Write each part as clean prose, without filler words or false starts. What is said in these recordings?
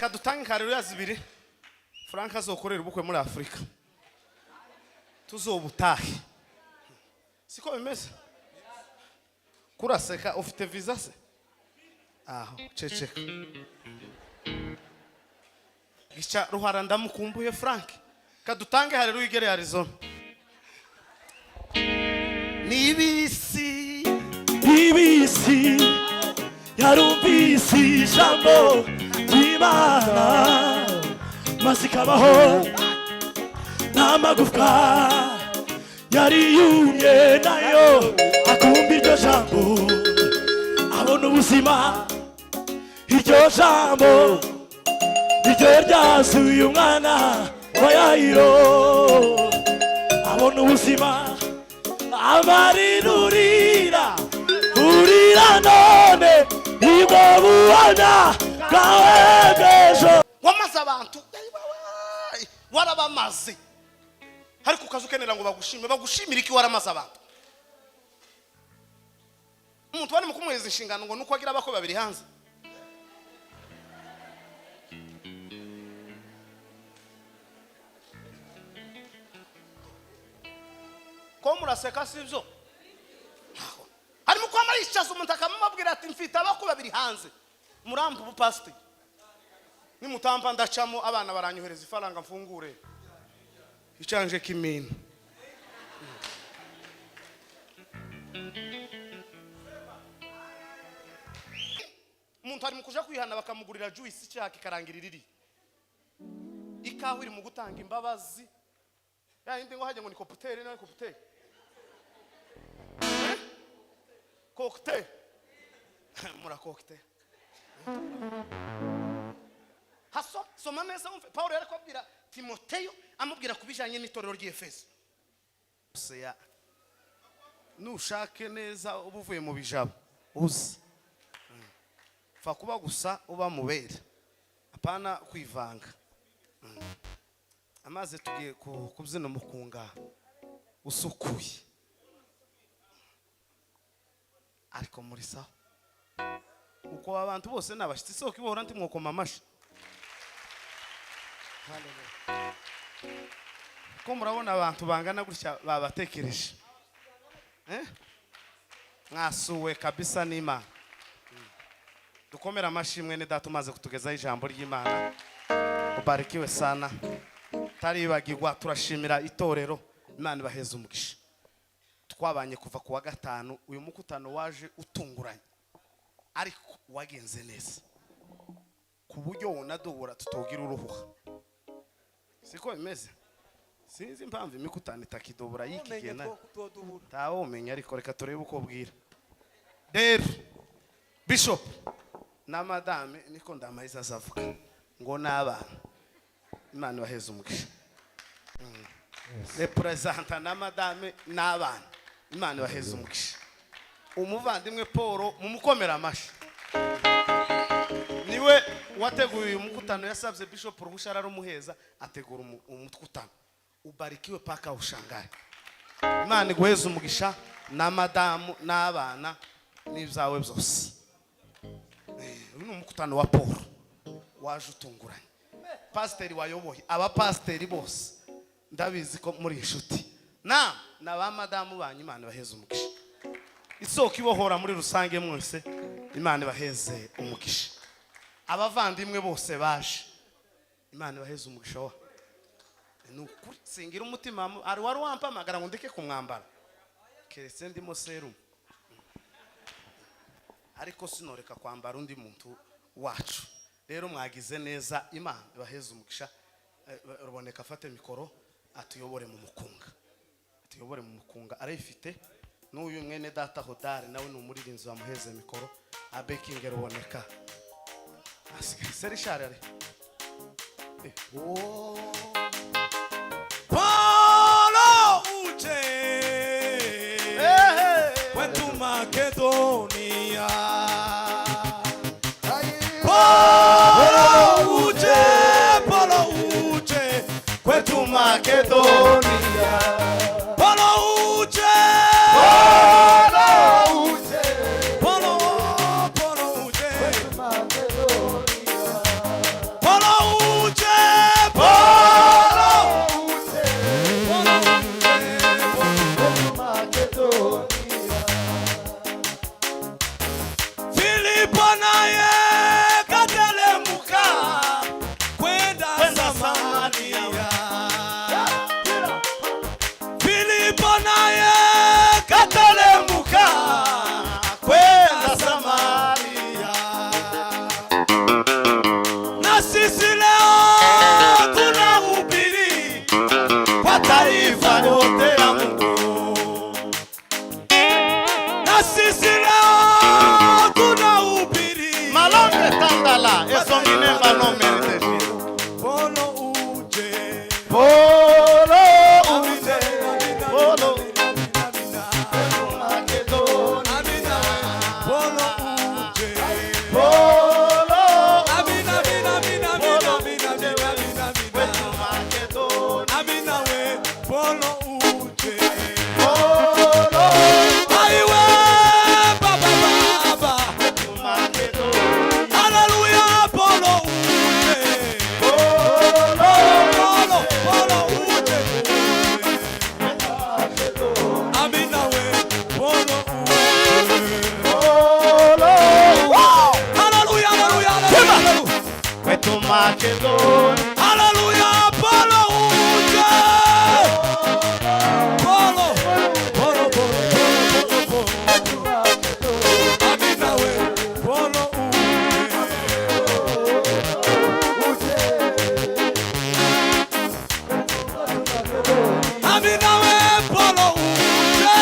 kadutange haleluya zibiri. Frank azokorera ubukwe muri Afrika. Tuzobutahe. Siko bimeze? Kuraseka ufite visa se? Aho, ceceka. Gicha ruhara ndamukumbuye Frank. Kadutange haleluya igere Arizona. Nibisi yarumvisi jambo Imana masikabaho namagufwa yari yumye nayo akumva iryo jambo abona ubuzima iryo jambo iryo ryasuye umwana wa Yayiro abona ubuzima amarinurira urira none ibwo buhamya bwawe bw'ejo wamaze abantu warabamaze ariko ukaza ukenera ngo bagushimire iki waramaze abantu umuntu wari mu kumuheza inshingano ngo nuko agira abako babiri hanze ko muraseka sivyo harimo kwa marishazo umuntu akamubwira ati mfite abako babiri hanze murambu ubupasite nimutampa ndacamo abana baranyohereza ifaranga mfungure icanje kimina umuntu ari mu kuja kwihana bakamugurira juice cyaka ikarangirira iri ikaho iri mu gutanga imbabazi yindi ngo haje ngo ni cocktail na cocktail cocktail mura cocktail haso soma neza umve Paulo yari kwabwira Timoteyo amubwira kubijanye n'itorero ry'Efeso seya nushake neza ubuvuye mu bijabo uzi fa kuba gusa uba mubera apana kwivanga amaze tugiye kubyina mukunga usukuye ariko muri sawa uko abantu bose nabashitse soko ibora nti mwokoma amashi haleluya ko murabona abantu bangana gutya babatekereje mwasuwe kabisa n'Imana dukomera amashimwe ne data umaze kutugezaho ijambo ry'Imana ubarikiwe sana taribagirwa turashimira itorero Imana baheza umugisha twabanye kuva ku wa gatanu uyu mukutano waje utunguranye ariko wagenze neza ku buryo wonadobora tutogira uruhuha siko bimeze sinzi impamvu imikutano itakidobora yikigena tawo umenya ariko reka turebe uko bwira rero Bishop na madame niko ndamayiza azavuga ngo n'abana Imana baheza umugisha representa na madame n'abana Imana baheza umugisha umuvandimwe Paul mumukomera amashi niwe wateguye umukutano yasabye Bishop Rubushara rumuheza ategura umukutano ubarikiwe paka ushangaye Imana iguheza umugisha na madame n'abana n'ibyawe byose uyu umukutano wa Paul waje utunguranye pasiteri wayoboye abapasiteri bose ndabizi ko muri inshuti na ba madamu banyu Imana baheze umugisha isoko ibohora muri rusange mwese Imana baheze umugisha abavandimwe bose baje Imana baheze umugisha wa nukuri singira umutima ari wari wampamagara ngo ndeke kumwambara keretse ndimo serumu ariko sinoreka kwambara undi muntu wacu rero mwagize neza Imana baheze umugisha ruboneka afate mikoro atuyobore mu mukunga arayifite n'uyu mwene data Hodari nawe n'umuririnzi wamuheze mikoro abekinge ruboneka asigaye serishare ari Paulo uje kwetu Makedonia Paulo uje kwetu Makedonia Paulo uje kwetu Makedonia sisi leo tunahubiri kwa taifa lote la Mungu. Na sisi leo tunahubiri malonge tandala esongine balome ndeshi polo uje polo uje polo Makedon, hallelujah, Polo uje, Polo, Polo, Polo, Amina we, Polo uje, Amina we, Polo uje,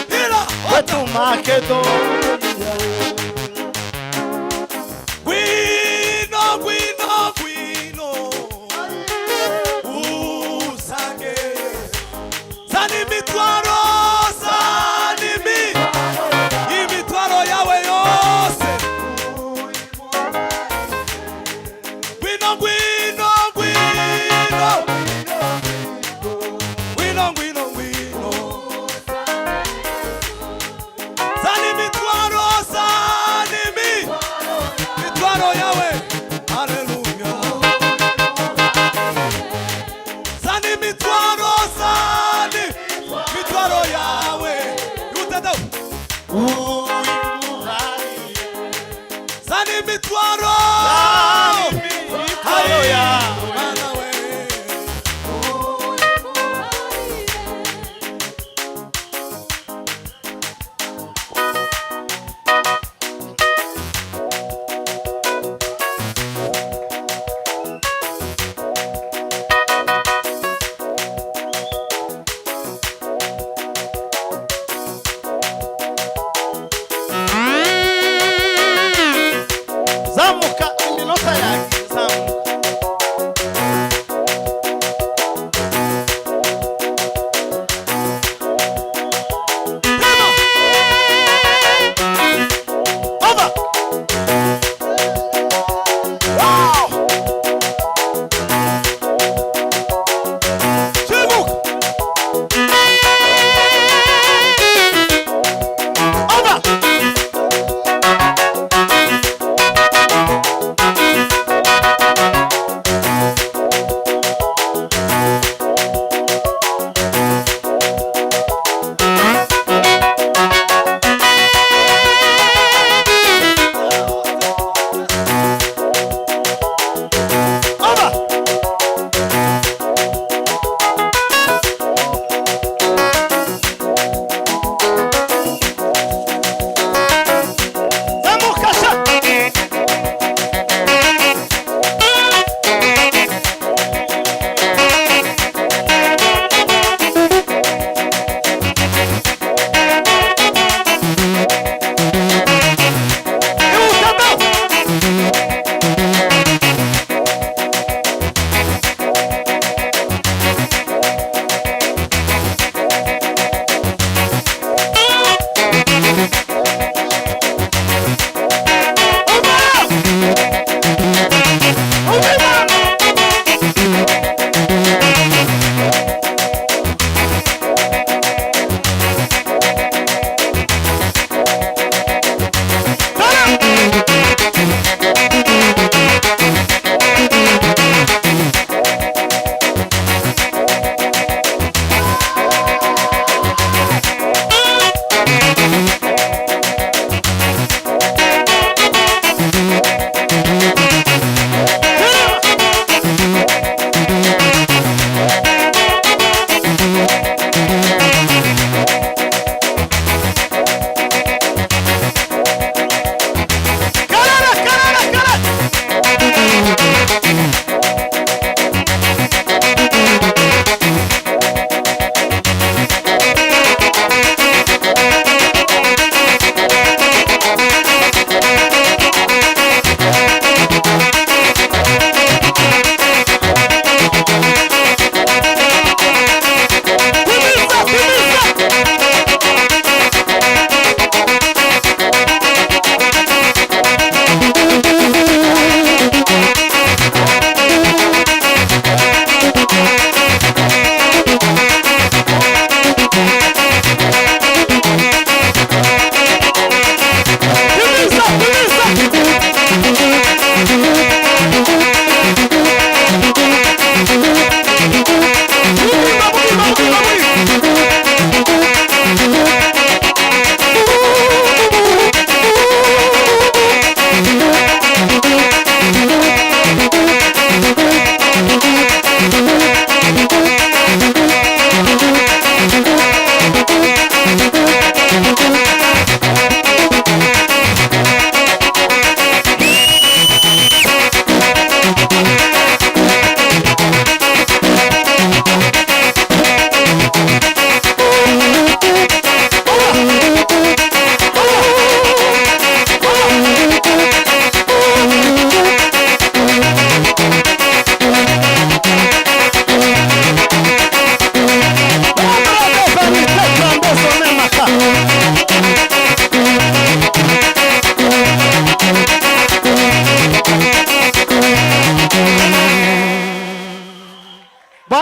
ila, wetu Makedon. Zamuka iminota yake zamuka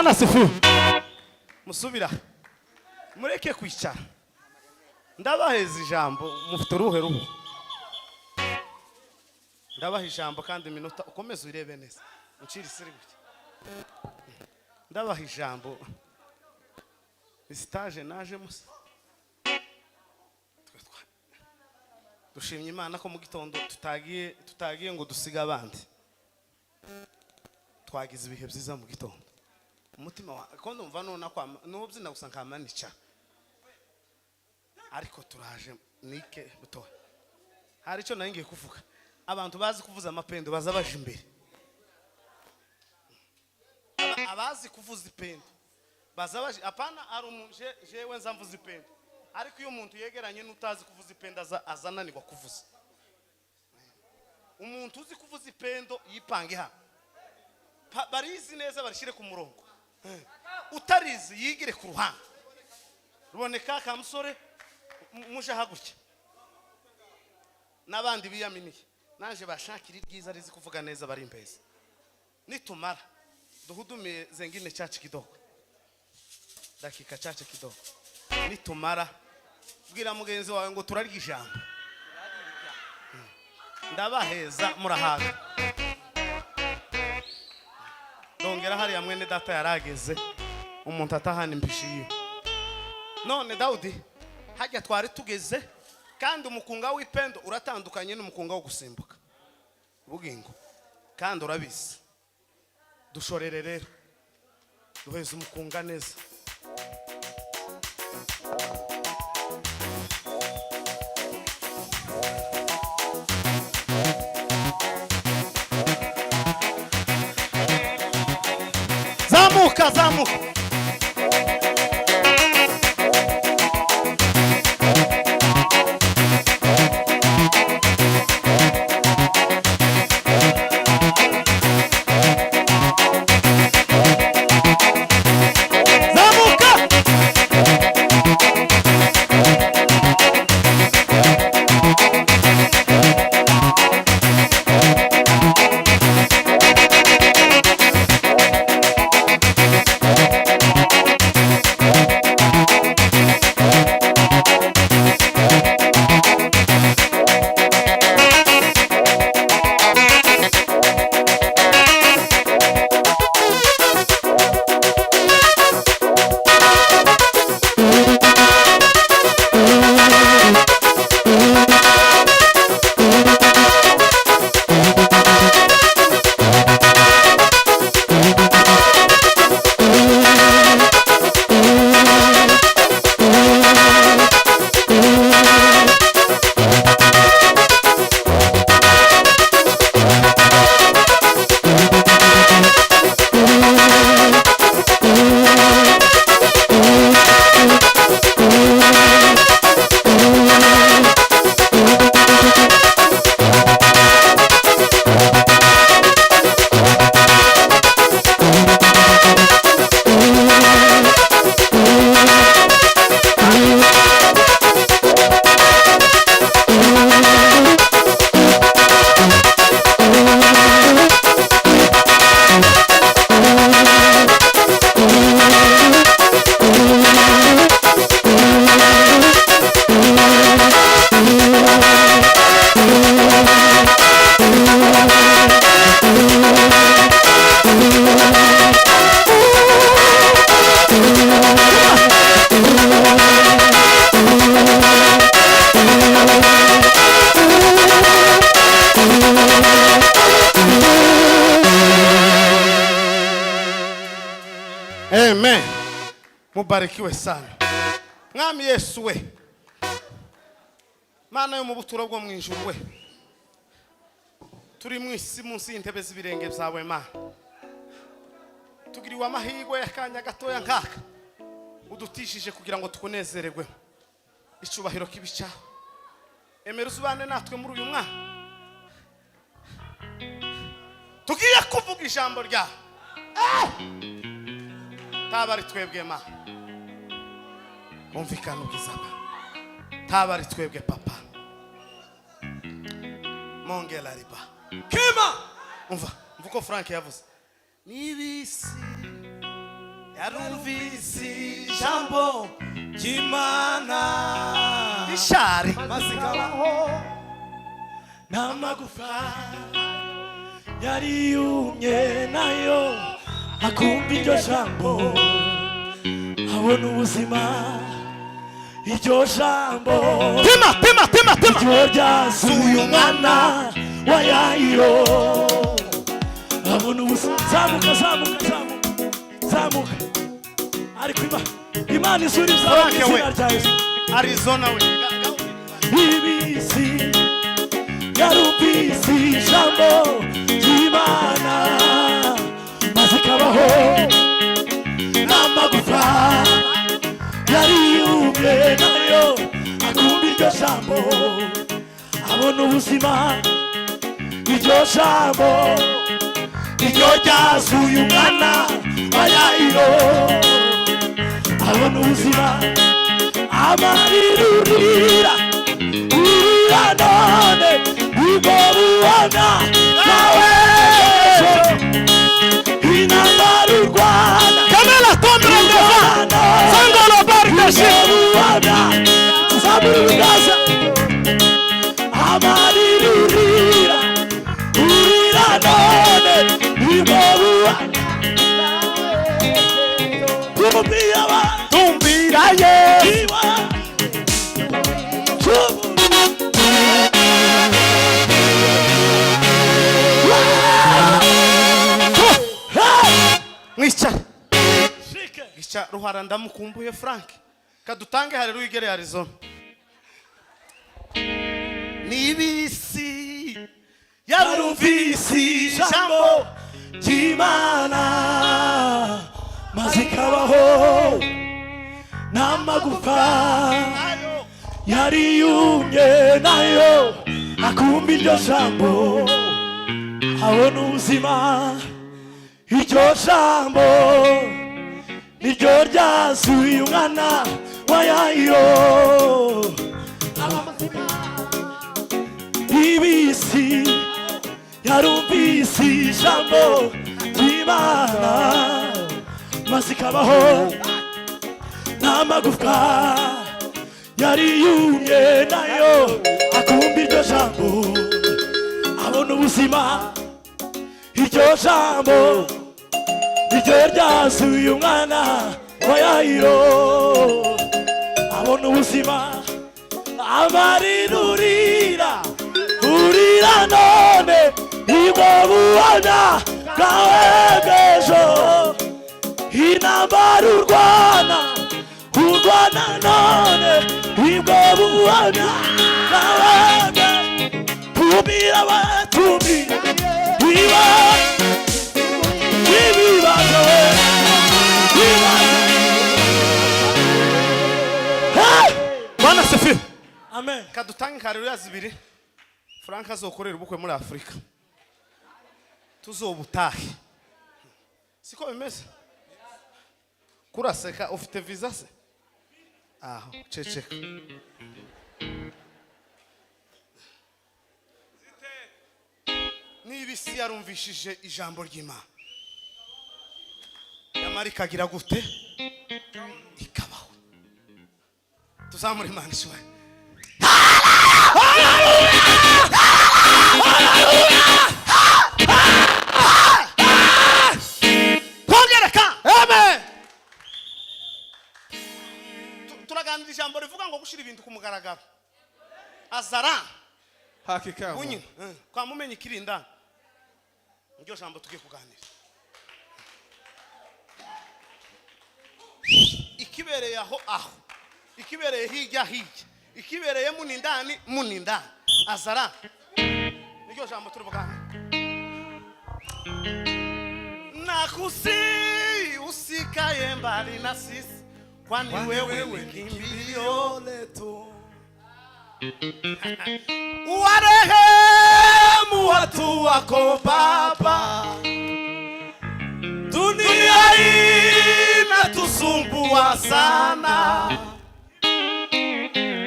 Bwana sifiwe. Musubira mureke kwicara ndabaheza ijambo mufite uruhe ruhu ndabaha ijambo kandi iminota ukomeze urebe neza uncira isiri gutya ndabaha ijambo stage naje musa dushimye Imana ko mu gitondo tutagiye ngo dusiga abandi twagize ibihe byiza mu gitondo umutima wa ko ndumva none kwa nubyina gusa nkamanica ariko turaje nike buto hari icyo nangiye kuvuga abantu bazi kuvuza amapendo baza baje imbere abazi kuvuza ipendo baza baje apana ari umunje jewe nzamvuza ipendo ariko iyo umuntu yegeranye n'utazi kuvuza ipendo azananirwa kuvuza umuntu uzi kuvuza ipendo yipange ha barizi neza barishire ku murongo utarizi yigire ku ruhande ruboneka ka musore muje hagutya nabandi biyaminiye naje bashakira ibyiza rizi kuvuga neza bari impeza nitumara duhudumiye zengine chache kidogo dakika chache kidogo nitumara bwira mugenzi wawe ngo turarya ijambo ndabaheza murahaga dongera hari mwene data yarageze umuntu atahana imbishiye none Daudi hajya twari tugeze kandi umukunga w'ipendo uratandukanye n'umukunga wo gusimbuka bugingo kandi urabizi dushorere rero duheze umukunga neza zamuka zamuka Amen. Mubarikiwe sana. Mwami Yesu we. Mana yo mu buturo bwo mwinjuru we. Turi mwisi munsi y'intebe z'ibirenge byawe Mana. Tugiriwe amahirwe yakanya gatoya nkaka. Udutishije kugira ngo tukunezererwe. Icubahiro kibica. Emera uzubane natwe muri uyu mwaka. Tugiye kuvuga ijambo rya. Tabari twebwe ma umvikana ukizaba tabari twebwe papa mongela riba kima umva mvuko Frank yavuze nibisi yarumvise jambo ry'Imana ishari mazikabaho n'amagufa yari yumye nayo akumva iryo jambo abona ubuzima iryo jambo tema iryo ryasuye umwana wa Yayiro abona ubuzima zamuka ariko Imana isura izina rya Yesu Arizona we ibisi yarumvise ijambo ry'Imana maze ikabaho n'amagufa yari yumye nayo akumva iryo jambo abona ubuzima iryo jambo iryo ryasuye umwana wa Yayiro abona ubuzima amarirurira none ubwo bubona nawe intambara urwana Kamela Tombre Ndeva Sangolo Barkashi bubona tuzamura ibiganza amarirurira none ubwo bubona Tumbira ye Mwicha ruhara ndamukumbuye Frank kadutange haleluya igere Arizona nibisi yarumvise ijambo ry'Imana maze ikabaho n'amagufa yari yumye nayo akumva iryo jambo abona ubuzima iryo jambo niryo ryasuye umwana wa Yayiro ibisi yarumvise ijambo ry'Imana maze ikabaho n'amagufwa yari yumye nayo akumva iryo jambo abona ubuzima iryo jambo niryo ryasuye umwana wa Yayiro abona ubuzima amarirurira none ibwo bubona bwawe bw'ejo intambara urwana none ibwo bubona bwawe tumira batumira ibibazo Bwana Sefi amen kadutange haleluya zibiri Frank azokorera ubukwe muri Afrika tuzobutahe siko bimeze kuraseka ufite visa se aho ceceka nibisi yarumvishije ijambo ry'Imana yamari kagira gute ikabaho tuzamura Imana ishwe turaganira ijambo rivuga ngo gushira ibintu ku mugaragaro azara hakika unyi kwa mumenye ikirinda niryo jambo tugiye kuganira ikibereye aho ikibereye hirya ikibereye munindani azara niryo jambo turi buganira nakusi usikaye mbali na sisi kwani wewe ni kimbilio letu warehemu watu wako Baba dunia hii inatusumbua sana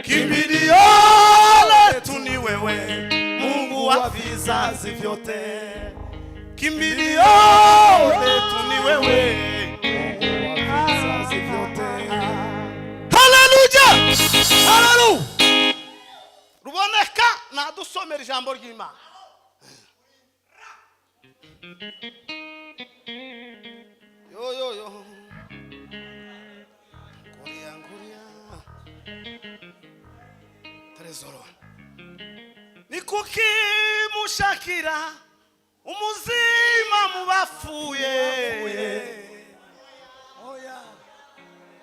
kimbilio letu ni wewe Mungu wa vizazi vyote kimbilio letu ni wewe Hallelujah. ruboneka nadusomera ijambo ry'Imana. Yo Nguria Trezoro ni kuki mushakira umuzima mu bapfuye Oya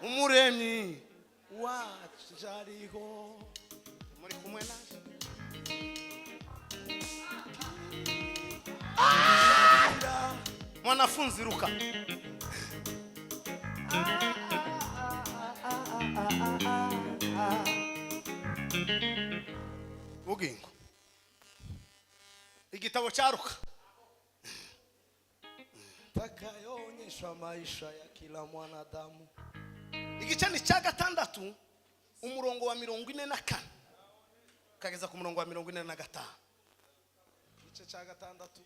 umuremyi wacariho muri kumwe naje mwanafunzi ruka Bugingo igitabo cyaruka takayoonyesha maisha ya kila mwanadamu. Igice ni cya gatandatu umurongo wa 44 kageza ku murongo wa 45. Igice cya gatandatu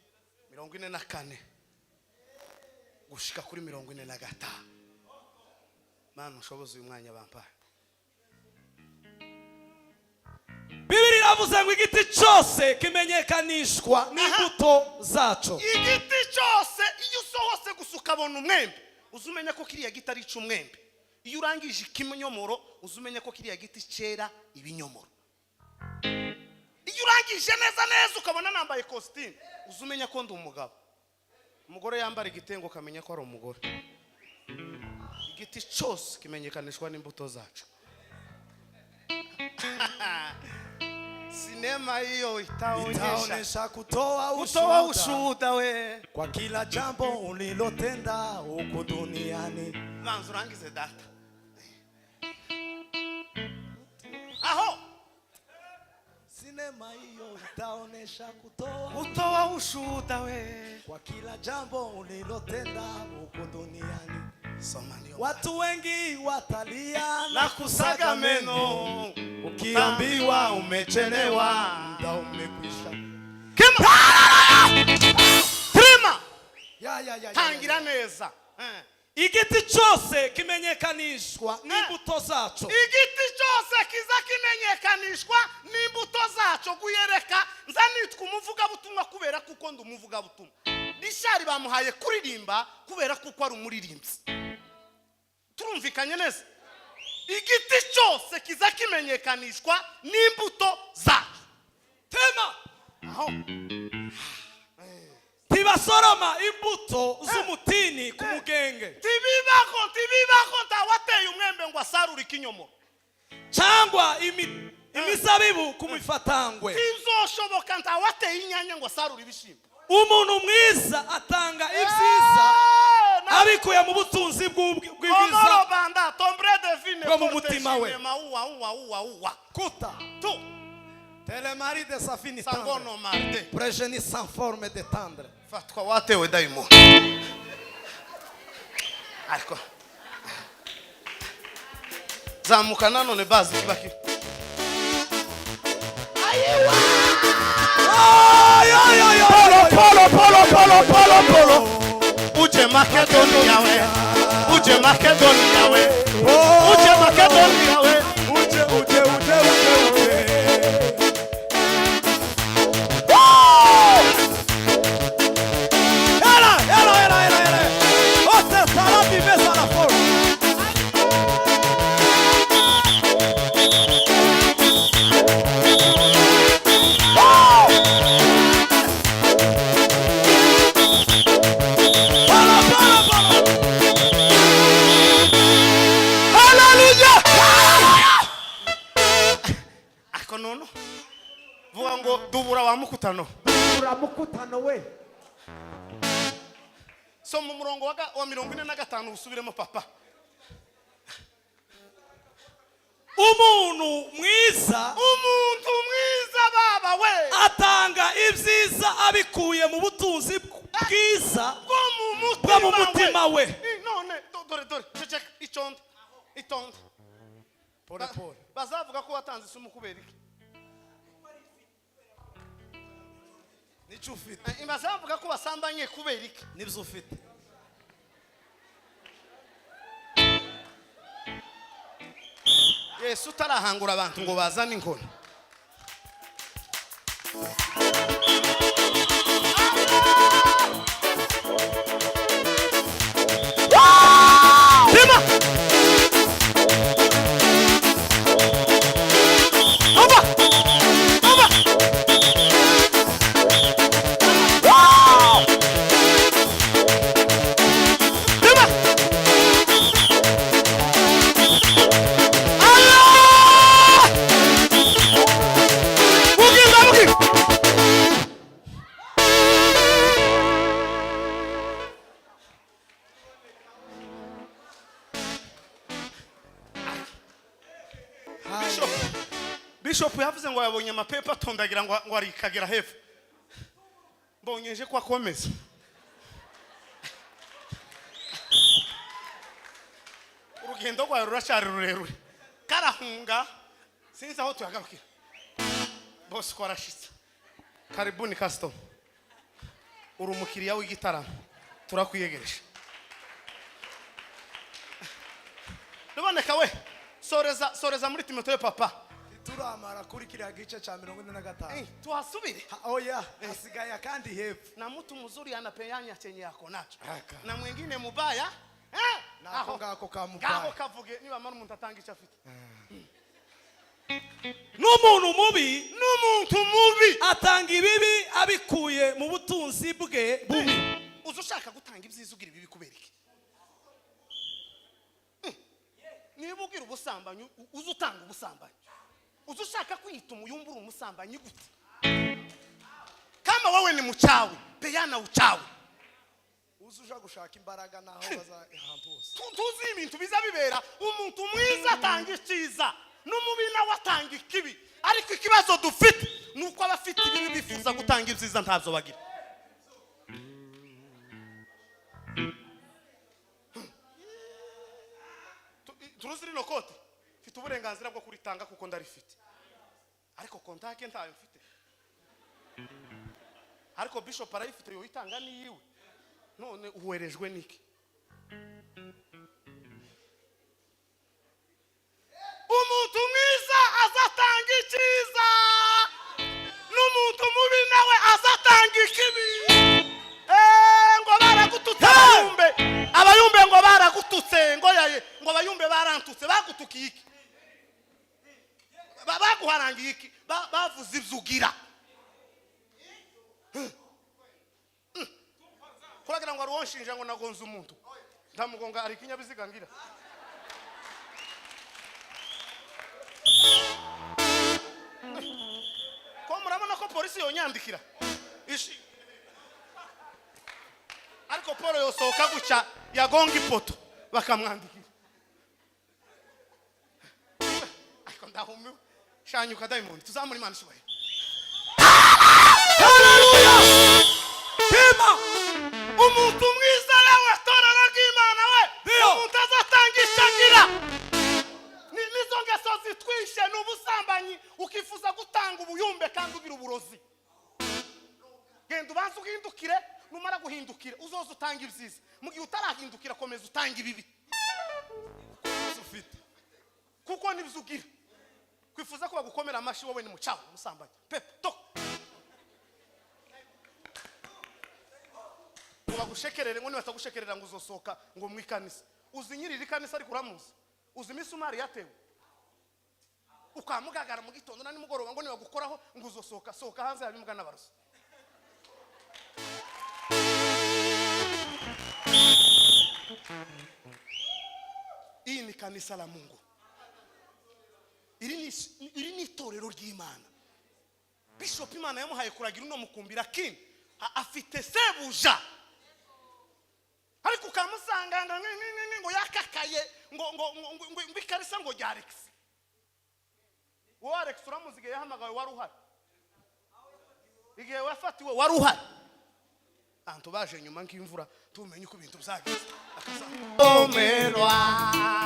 44 gushika kuri 45. Mana ushoboza uyu mwanya bampaye. Bibiri iravuze ngo igiti cyose kimenyekanishwa n'imbuto zaco. Igiti cyose iyo usohose gusuka abona umwembe uzumenya ko kiriya giti ari cy'umwembe. Iyo urangije ikinyomoro uzumenya ko kiriya giti cyera ibinyomoro. Iyo urangije neza ukabona nambaye costume uzumenya ko ndi umugabo. Umugore yambara igitengo kamenya ko ari umugore. Igiti cyose kimenyekanishwa n'imbuto zacu. Sinema hiyo itaonesha kutoa ushuhuda we kwa kila jambo ulilotenda huku duniani. Manzo rangize data. Aho sinema hiyo itaonesha kutoa ushuhuda we kwa kila jambo ulilotenda huku duniani. Watu wengi watalia na kusaga meno ukiambiwa umechelewa muda umekwisha. Trima ya tangira neza. Igiti cyose kimenyekanishwa n'imbuto zaco. Igiti cyose kiza kimenyekanishwa n'imbuto zaco guyereka nzanitwa umuvuga butumwa kubera kuko ndi umuvuga butumwa. Rishari bamuhaye kuririmba kubera kuko ari umuririmbyi. Turumvikanye neza. Igiti cyose kiza kimenyekanishwa n'imbuto zaco. Tema aho tibasoroma imbuto z'umutini ku mugenge. Tibibako ntawateye umwembe ngo asarure ikinyomoro. Cyangwa imizabibu ku mifatangwe. Tizoshoboka ntawateye inyanya ngo asarure ibishimbo. Umuntu mwiza atanga ibyiza abikuye mu butunzi bw'ibyiza banda tombre de vine bwo mu mutima we. Uwa Kuta tu telemari de safini sangono marde prejeni sans forme de tendre. Fatwa watewe daimo ariko zamuka nanone bazi kibaki. Ayiwa polo uje Makedonia we uje Makedonia we uje Makedonia we uje Ote salabi mesa la forma. Akonono vuga ngo dubura wa mukutano we. So mu murongo wa 45 usubiremo papa. Umuntu mwiza baba we atanga ibyiza abikuye mu butunzi bwiza bwo mu mutima we. None dore ceceka itonde Pole bazavuga ko watanze isumu kubera iki? Nico ufite. Bazavuga ko basambanye kubera iki? Nibyo ufite. Yesu utarahangura abantu ngo bazane inkoni. Pima! Oba! Oba! Pima! Allah! Bugün! Bishop yavuze ngo yabonye amapepa atondagira ngo arikagera hepfo. Mbonyeje ko akomeza. Urugendo rwawe ruracyari rurerure. Karahunga sinzi aho tuyagarukira. Boss ko arashitse. Karibuni custom. Uri umukiriya w'igitaramo. Turakwiyegereje. Nuboneka we. Soreza muri Timotheo papa. Turamara kuri kiriya gice cha 45. Tuhasubire. Oya, asigaya kandi hepfo. Na mtu mzuri anapeyanya chenye yako nacho. Na mwingine mubaya, Nako ngako kamubaya. Ngako kavuge niba mara umuntu atanga icyo afite. N'umuntu mubi atanga ibibi abikuye mu butunzi bwe bubi. Uzushaka gutanga ibyiza ugira ibibi kubera iki? Niba ugira ubusambanyi uzutanga ubusambanyi. Uzushaka kwita umuyumbura umusambanyi gute? Kama wewe ni mchawi, peyana uchawi. Uzuja gushaka imbaraga naho bazahantu hose. Tuzi ibintu biza bibera, umuntu mwiza atanga icyiza, n'umubi nawe atanga ikibi. Ariko ikibazo dufite nuko abafite ibibi bifuza gutanga ibyiza ntabyo bagira. Turuzi rino kote mfite uburenganzira bwo kuritanga kuko ndarifite. Ariko kontake ntayo mfite. Ariko bishop arayifite yo itanga ni yiwe. None uherejwe niki? Umuntu mwiza azatanga icyiza. N'umuntu mubi nawe azatanga ikibi. Ngo baragututse abayumbe ngo baragututse ngo abayumbe barantutse bagutukiye iki? Baguharangiye iki? Bavuze ibyugira. Kuragira ngo aruwonshinja ngo nagonze umuntu. Ndamugonga ari kinyabiziga ngira. Ko murabona ko polisi yonyandikira. Ariko Polo yosohoka guca yagonga ipoto bakamwandikira. Ariko ndahumiwe. Shanyuka diamond tuzamuri Imana ishobora. Haleluya! Tema! Umuntu mwiza yawe torero rw'Imana we. Umuntu azatanga ishagira. Nizo ngeso zitwishe n'ubusambanyi ukifuza gutanga ubuyumbe kandi ugira uburozi. Genda ubanze uhindukire numara guhindukira uzoza utanga ibyiza. Mu gihe utarahindukira komeza utanga ibibi. Ufite. Kuko nibzugira. Kwifuza ko bagukomera amashi wowe ni mucaho musambanyi. Pepe to. Bagushekerere ngo nibatagushekerera ngo uzosoka ngo mwikanisa. Uzinyirira ikanisa ari kuramuza. Uzimisumari yatewe. Ukamugagara mu gitondo na nimugoroba ngo nibagukoraho ngo uzosoka soka hanze yabimbwa n'abarusi. Iyi ni kanisa la Mungu. Iri ni itorero ry'Imana. Bishop Imana yamuhaye kuragira uno mukumbira kin afite sebuja. Ariko ukamusanga ngo yakakaye ngo ikarisa ngo rya Alex. Wo Alex uramuzige yahamagawe wari uhari. Igihe wafatiwe wari uhari. Antu baje nyuma nk'imvura tumenye uko ibintu byagize. Omerwa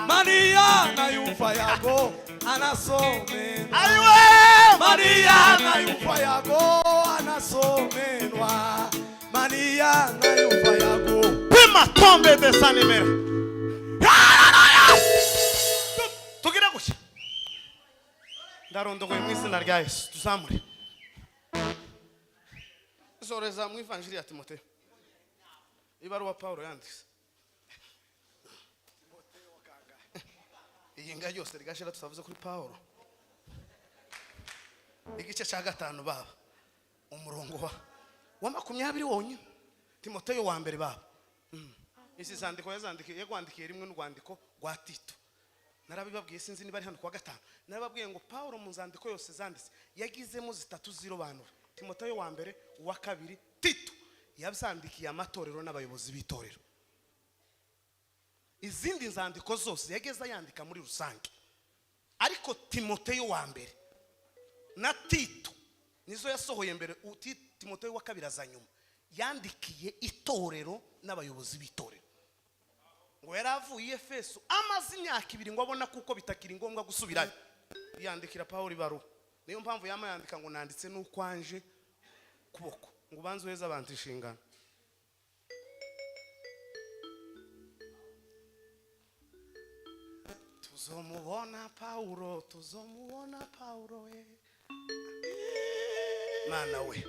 Maria na yufa yago anasomenwa. Aiwe Maria na yufa yago anasomenwa. Maria na yufa yago Pima tombe de sanimera. Tugira gushya. ndarondogoye mu izina rya Yesu tuzamure zoreza mu ivanjiri ya Timoteyo ibaruwa Paulo yanditse iyi nga yose rigashira tutavuze kuri Paulo igice cya 5 baba umurongo wa 20 wonyine Timoteyo wa mbere baba isi zandiko yazandikiye rimwe n'urwandiko rwa Tito narabibabwiye sinzi niba ari hano kwa 5 narababwiye ngo Paulo mu nzandiko yose zanditse yagizemo 3 zirobanura Timoteyo wa mbere wa kabiri Tito yabyandikiye amatorero n'abayobozi b'itorero izindi nzandiko zose yageza yandika muri rusange ariko Timoteyo wa mbere na Tito nizo yasohoye mbere Timoteyo wa kabiri azanyuma yandikiye itorero n'abayobozi b'itorero ngo yaravuye Efeso amazi imyaka 2 ngo abona kuko bitakiri ngombwa gusubirayo yandikira Paulo ibaruwa niyo mpamvu yamayandika ngo nanditse n'ukwanje kuboko ngo banze weza abantu ishingana tuzomubona Paulo we mana we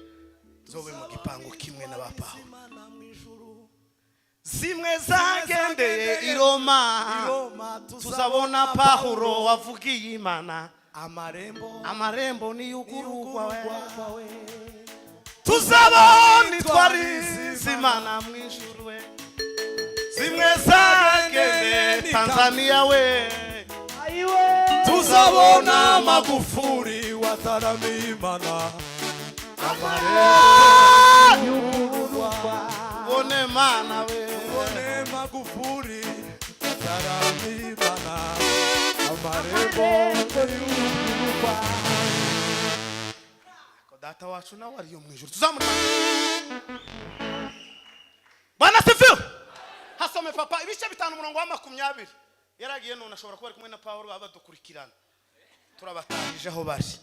zobe mu gipango kimwe n'aba Paulo zimwe zagendeye i Roma tuzabona Paulo wavugiye Imana amarembo ni yugurugwa we tuzabona itwariza Imana mu ijuru we zimwe zagendeye Tanzania we tuzabona Magufuli wataramiye Imana bone mana we bone Magufuli wataramiye Imana amarembo y'uruba ko data wacu nawe ari yo mu ijuru tuzamura Bwana Stefano hasome papa ibice 5 umurongo wa 20 yaragiye none ashobora kuba ari kumwe na Paulo babadukurikirana turabatangije aho bari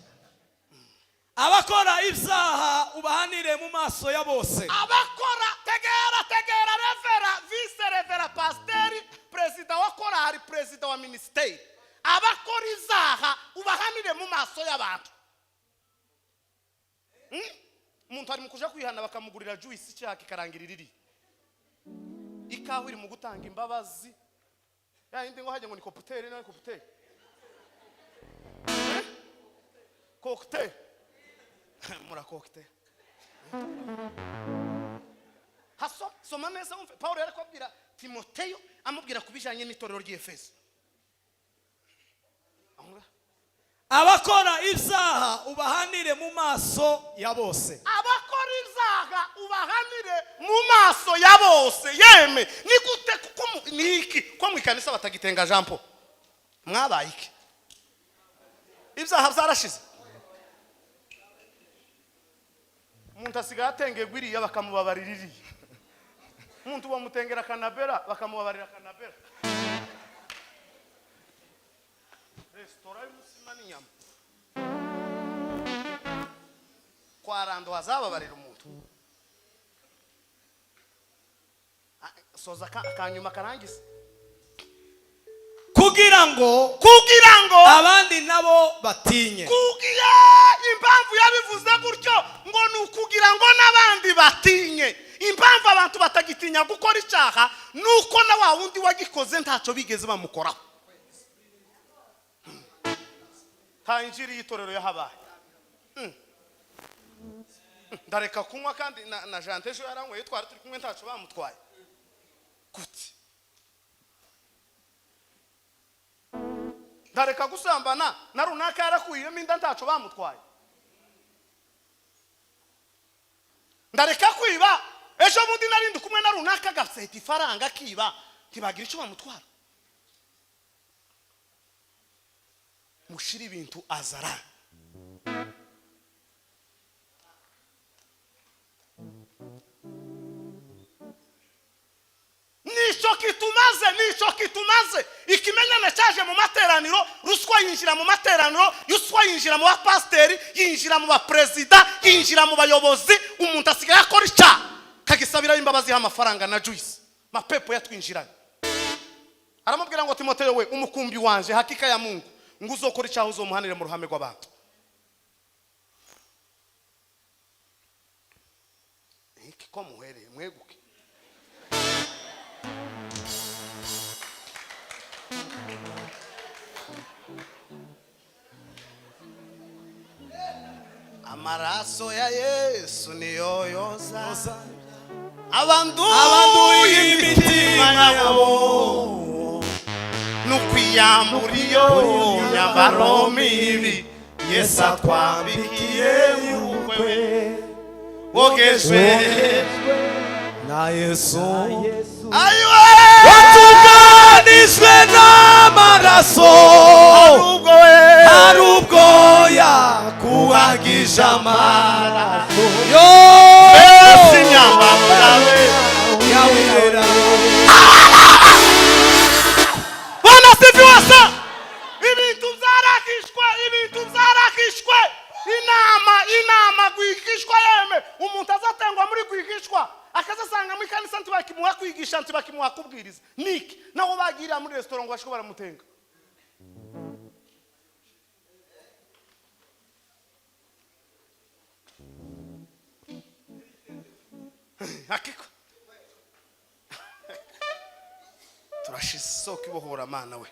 abakora ibyaha ubahanire mu maso ya bose abakora tegera revera vice revera pasteur president wa korali president wa ministeri abakora izaha ubahanire mu maso y'abantu umuntu ari mu kuja kwihana bakamugurira juice cyaka karangirira iri ikaho iri mu gutanga imbabazi ya indi ngo haje ngo ni cocktail na cocktail cocktail mura cocktail haso soma neza Paulo yari kwabwira Timoteyo amubwira kubijanye n'itorero ry'Efeso abakora ibyaha ubahanire mu maso ya bose abakora ibyaha ubahanire mu maso ya bose yeme ni gute kuko niki ko mu kanisa batagitenga Jean Paul mwabaye iki ibyaha byarashize umuntu asigaye atengegwa iriya bakamubabarira iriya umuntu bamutengera kanabera bakamubabarira kanabera resitora y'umutsima n'inyama kwa rando hazababarira umuntu soza akanyuma karangiza kugira ngo abandi nabo batinye kugira impamvu yabivuze gutyo ngo nukugira ngo nabandi batinye impamvu abantu batagitinya gukora icyaha nuko na wa wundi wagikoze ntaco bigeze bamukoraho ta injiri y'itorero yahabaye ndareka kunywa kandi na Jante ejo yaranyweye twari turi kumwe ntaco bamutwaye kuti ndareka gusambana na runaka yarakuyemo inda ntaco bamutwaye ndareka kwiba ejo bundi narindi kumwe na runaka gafite ifaranga kiba kibagira icyo bamutwara mushira ibintu azara nico kitumaze ikimenyane cyaje mu materaniro ruswa yinjira mu materaniro ruswa yinjira mu bapasteri yinjira mu bapresident yinjira mu bayobozi umuntu asigaye akora icya kagisabira imbabazi y'amafaranga na juice mapepo yatwinjiranye aramubwira ngo Timoteyo we umukumbi wanje hakika ya Mungu ngo uzokora icyaho uzomuhanire mu ruhame rw'abantu ko muhereye mweguke. Amaraso ya Yesu niyo yoza abanduye imitima yabo nukwiyamburiyo nyambaro mibi Yesu atwambikiye ubukwe wogejwe na Yesu ayiwe watuganijwe n'amaraso hari ubwo yakuhagije amaraso Yesu nyambaro yawirera Bwana sifiwe sana. Ibintu byarakishwe inama gwikishwa yeme umuntu azatengwa muri gwikishwa akazasanga mu kanisa ntibakimuha kwigisha ntibakimuha kubwiriza niki naho bagira muri restaurant ngo bashiko baramutenga. Hakiko turashize isoko ibohora mana we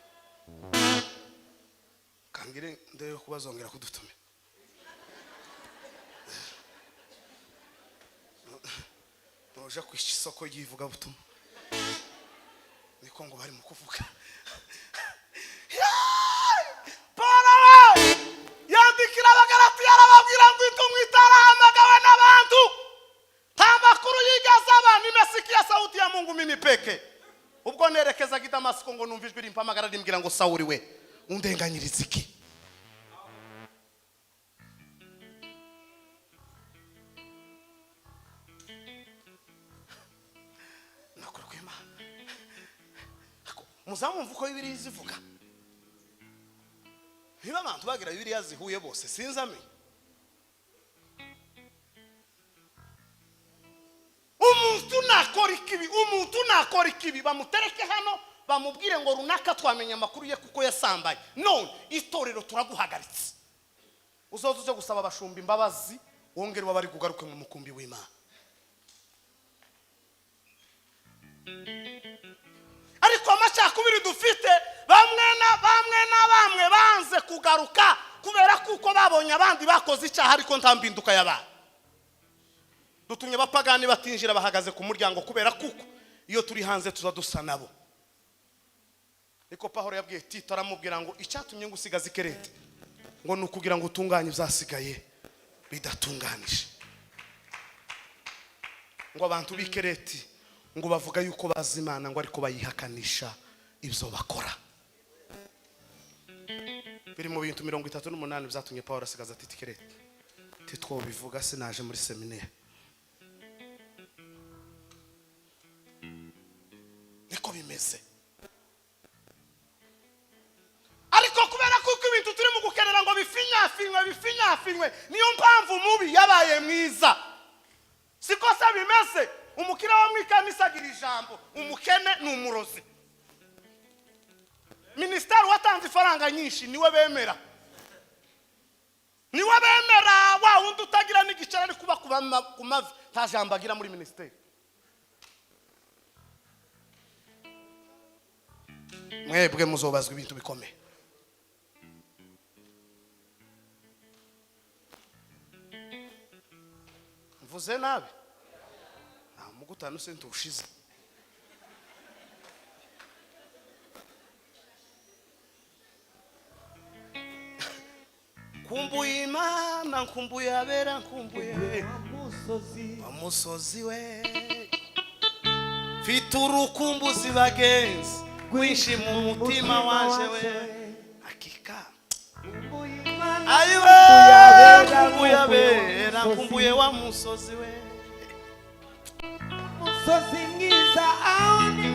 kangire ndebe kubazongera kudutume noja kwisha isoko yivuga butumwa niko ngo bari mu kuvuga Paulo yandikira abagalatiya arababwira ngo itumwitarahamagawe n'abantu nta makuru yigasaba nimesikia sauti ya Mungu mimi peke ubwo nerekeza Damasiko ngo numva ijwi rimpamagara rimbwira ngo Sawuli we undenganyiriza iki nakurwema muzamumva uko Bibiliya zivuga niba abantu bagira Bibiliya zihuye bose sinzame umuntu nakora ikibi bamutereke hano bamubwire ngo runaka twamenya amakuru ye kuko yasambaye none itorero turaguhagaritse uzoza uje gusaba abashumba imbabazi wongere wabari kugaruke mu mukumbi w'Imana ariko amacakubiri dufite bamwe banze kugaruka kubera kuko babonye abandi bakoze icyaha ariko ntambinduka yabaye dutumye bapagani batinjira bahagaze ku muryango kubera kuko iyo turi hanze tuzadusa nabo niko Pawulo yabwiye Tito aramubwira ngo icyatumye ngusigaza ikerete ngo nukugira ngo utunganye byasigaye bidatunganije ngo abantu bikereti ngo bavuga yuko bazi Imana ngo ariko bayihakanisha ibyo bakora biri mu bintu 38 byatumye Pawulo asigaza Tito ikerete Tito bivuga sinaje muri seminaire niko bimeze ariko kubera kuko ibintu turi mu gukenera ngo bifinyafinywe niyo mpamvu mubi yabaye mwiza siko se bimeze umukira wo mwikanisa agira ijambo umukene n'umurozi ministeri watanze ifaranga nyinshi niwe bemera wa wundi utagira n'igicara ari kuba ku mavi nta jambo agira muri ministeri mwebwe muzobazwa ibintu bikomeye mvuze nabi mugutanu se ntushize kumbuye Imana kumbuye abera kumbuye amusozi we mfite urukumbuzi bagenzi rwinshi mu mutima wanje we hakika ayiwe kumbuye abera kumbuye wa musozi we musozi mwiza aho ni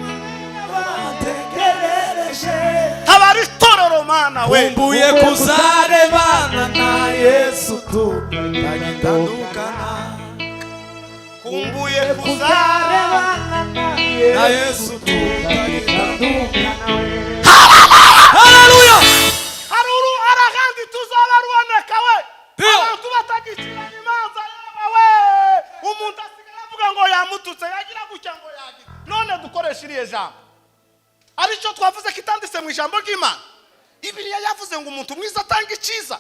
wategerereje habari tororo mana we kumbuye kuzarebana na Yesu tutagitandukana kumbuye kuzarebana na Yesu tutagitandukana haleluya haruru aragandi tuzaba ruboneka we abantu batagicira imanza yawe umuntu asigara avuga ngo yamututse yagira gutya ngo yagira none dukoresha iriye jambo aricyo twavuze kitanditse mu ijambo ry'Imana. Bibiliya yavuze ngo umuntu mwiza atanga iciza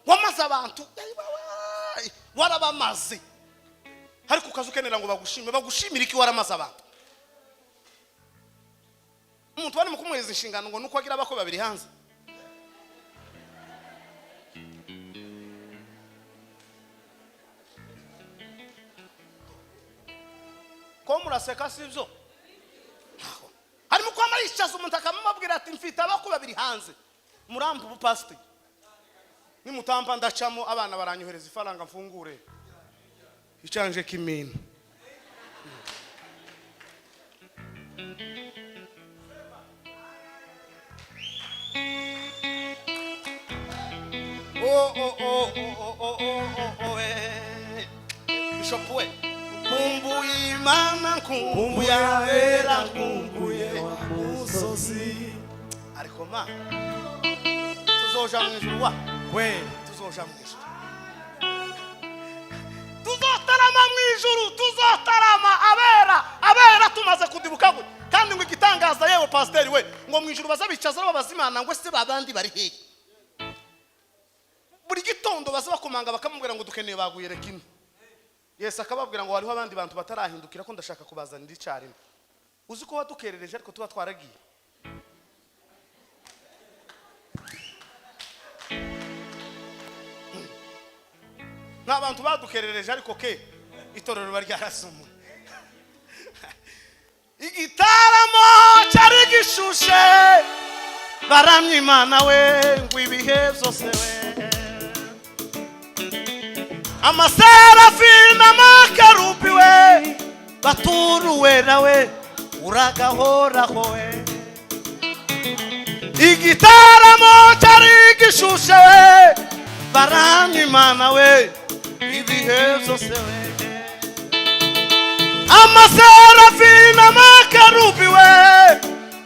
wamaze abantu warabamaze ariko ukazukenera ngo bagushimire iki waramaze abantu. Umuntu bari mu kumuheza inshingano ngo nuko agira abako babiri hanze. Ko muraseka sivyo? Harimo kwa marishaza umuntu akamubwira ati mfite abako babiri hanze. Murambu ubupastor. Nimutampa ndacamo abana baranyohereza ifaranga mfungure. Icanje kimina. Bishop we. Kumbuye Imana kumbuye era kumbuye wa musozi. Ariko ma tuzoja mu ijuru wa we tuzoja mu ijuru. Tuzotarama mu ijuru tuzotarama abera tumaze kudibuka gute kandi ngo igitangaza yewe pastor we ngo mu ijuru bazabicaza babazimana ngo se babandi bari hehe. Buri gitondo bazabakomanga bakamubwira ngo dukeneye baguyere kimwe. Yesu akababwira ngo hariho abandi bantu batarahindukira ko ndashaka kubazanira icarimo. Uzi ko wadukerereje ariko tuba twaragiye. N'abantu badukerereje ariko ke itorero bari ryarasumu. Igitaramo cyari gishushe baramye Imana we ngo ibihe byose we. Amaserafi n'amakarubi we baturuwe nawe uragahoraho we. Igitaramo cyari gishushe we baramye Imana we ibihe byose we. Amaserafi n'amakarubi we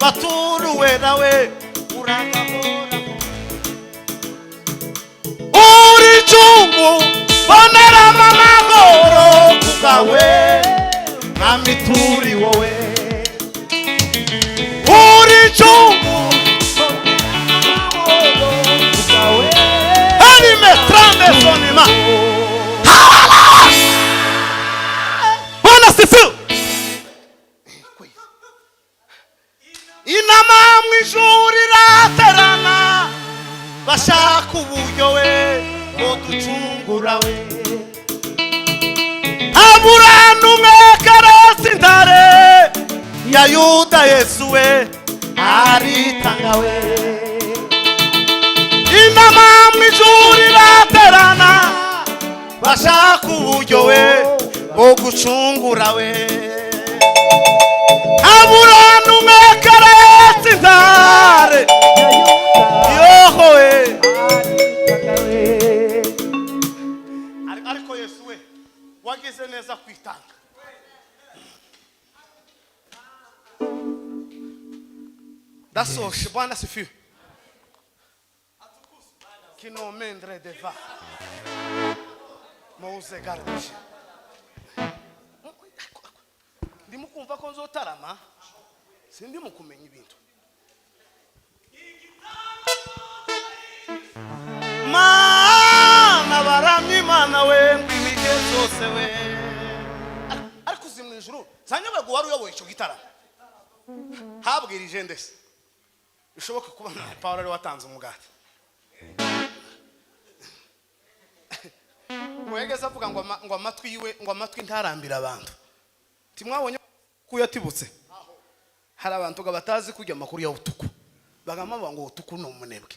baturuwe nawe uragahoraho. Uri chungu bonera mamagoro kukawe amituri wowe. Uri chungu kukawe ani metrande sonima. Bwana sifu inama mwijuri raterana bashaka uburyo we ngo ducungura we. Aburana umwe karasi ntare ya Yuda Yesu we aritanga we. Inama mwijuri raterana bashaka uburyo we ngo gucungura we. Aburana umwe karasi ntare yoho we ariko Yesu we wagize neza kwitanga. Dasoshe Bwana sifiwe. Kino mendre deva Mose gardishe. Ndimukumva ko nzotarama sindi mukumenya ibintu. Mana baramye Imana we ibihe byose we. Ariko uzimwe ijuru zanyawe go wari uyoboye icyo gitaramo habwirije ndese bishoboka kuba Paulo ari watanze umugati. Mwegeza avuga ngo amatwi yiwe ngo amatwi ntarambira abantu. Timwabonye kuyatibutse hari abantu batazi kujya makuru ya utuku bagamaba ngo utuku no umunebwe.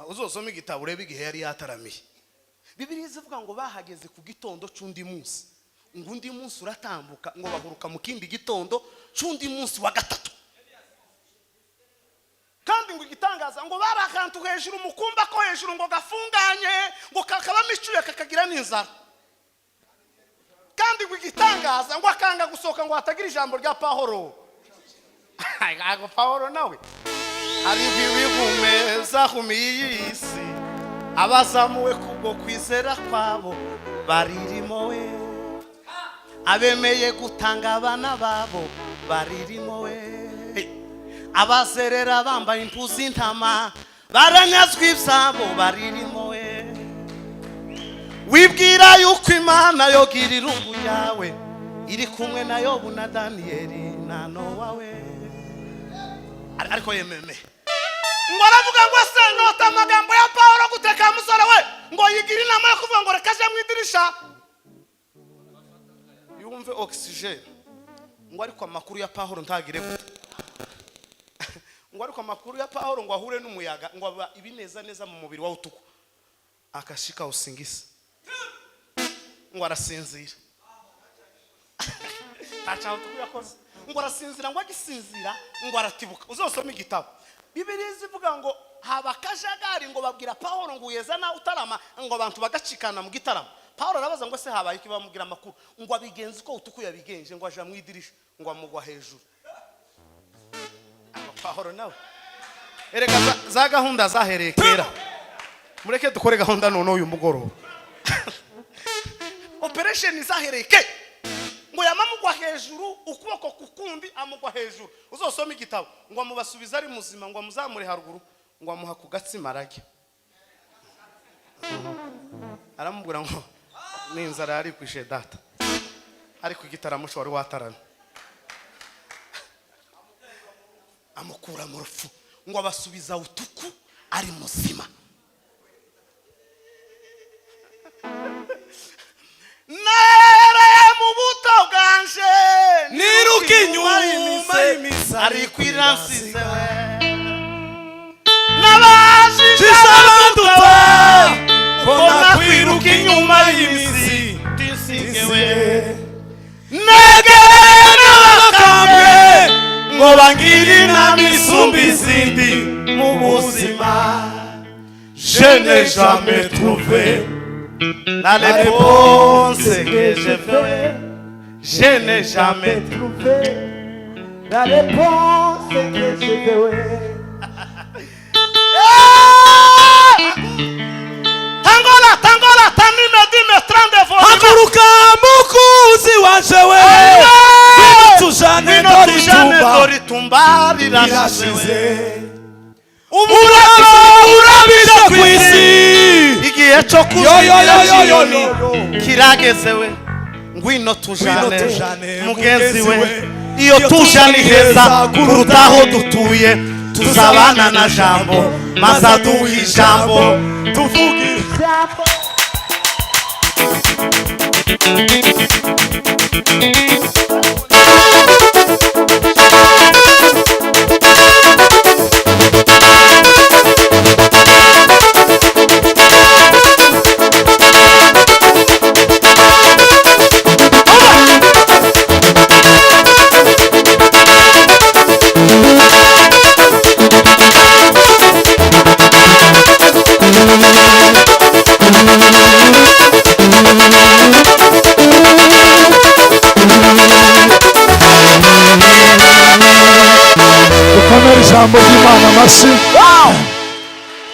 Uzosoma igitabo urebe igihe yari yataramiye. Bibiliya ivuga ngo bahageze ku gitondo cy'undi munsi ngo undi munsi uratambuka ngo bahuruka mu kindi gitondo cy'undi munsi wa gatatu. Kandi ngo igitangaza ngo barakantu hejuru mukumba ko hejuru ngo gafunganye ngo kakabamo icyuya kakagira n'inzara. Kandi ngo igitangaza ngo akanga gusohoka ngo hatagira ijambo rya Pawulo. Ago Pawulo nawe ari bibumeza kumiyisi abazamuwe kubwo kwizera kwabo baririmo we. abemeye gutanga abana babo baririmo we, abazerera bambaye impu z'intama baranyazwe ibyabo baririmo we, wibwira yuko Imana yogira irungu yawe iri kumwe na Yobu na Daniyeli na Nowa we. Ariko yememe ngo aravuga ngo se nota amagambo ya Pawulo guteka musore we ngo yigira inama yo kuvuga ngo reka je mu idirisha yumve oxygen, ngo ariko amakuru ya Pawulo ntagire gute ngo ariko amakuru ya Pawulo ngo ahure n'umuyaga ngo aba ibineza neza mu mubiri wa utuku akashika usingisa ngo arasinzira acha utuku yakoze ngo arasinzira, ngo agisinzira ngo aratibuka. Uzosoma igitabo Bibiliya zivuga ngo haba kajagari ngo babwira Pawulo ngo uyezana utarama ngo abantu bagacikana mu gitaramo. Pawulo arabaza ngo se habaye iki, bamubwira amakuru ngo abigenze uko utuku yabigenje, ngo aja mu idirisha ngo amugwa hejuru. Pawulo nawe erega za gahunda zahereye kera, mureke dukore gahunda none uyu mugoroba. Operation zahereye ke ngo yamamugwa hejuru, ukuboko kukundi amugwa hejuru. Uzosoma igitabo ngo amubasubiza ari muzima, ngo amuzamure haruguru, ngo amuha ku gatsima arage. Aramubwira ngo n'inzara yari kwishe data, ariko igitaramo cyo wari watarana. Amukura mu rupfu ngo abasubiza utuku ari muzima. Nare mu buto bwanje niruka inyuma y'imisa ari kwiransize we, nabajije abanduta kona kwiruka inyuma y'imisi tisige we, negere n'abakambwe ngo bangire inama isumba izindi mu buzima. Je n'ai jamais trouvé la réponse que je veux, je n'ai jamais trouvé La réponse que je veux. Tangola tanime dime 30 fois haguruka mukuzi wanje we, tujane doritumba rirashize, urabije kwisi igihe cyo kuzira kirageze we, ngwino tujane mugenzi we, iyo tujane heza kurutaho dutuye, tuzabana na jambo maze aduha ijambo tuvuge ijambo. Ijambo ry'Imana amashyi.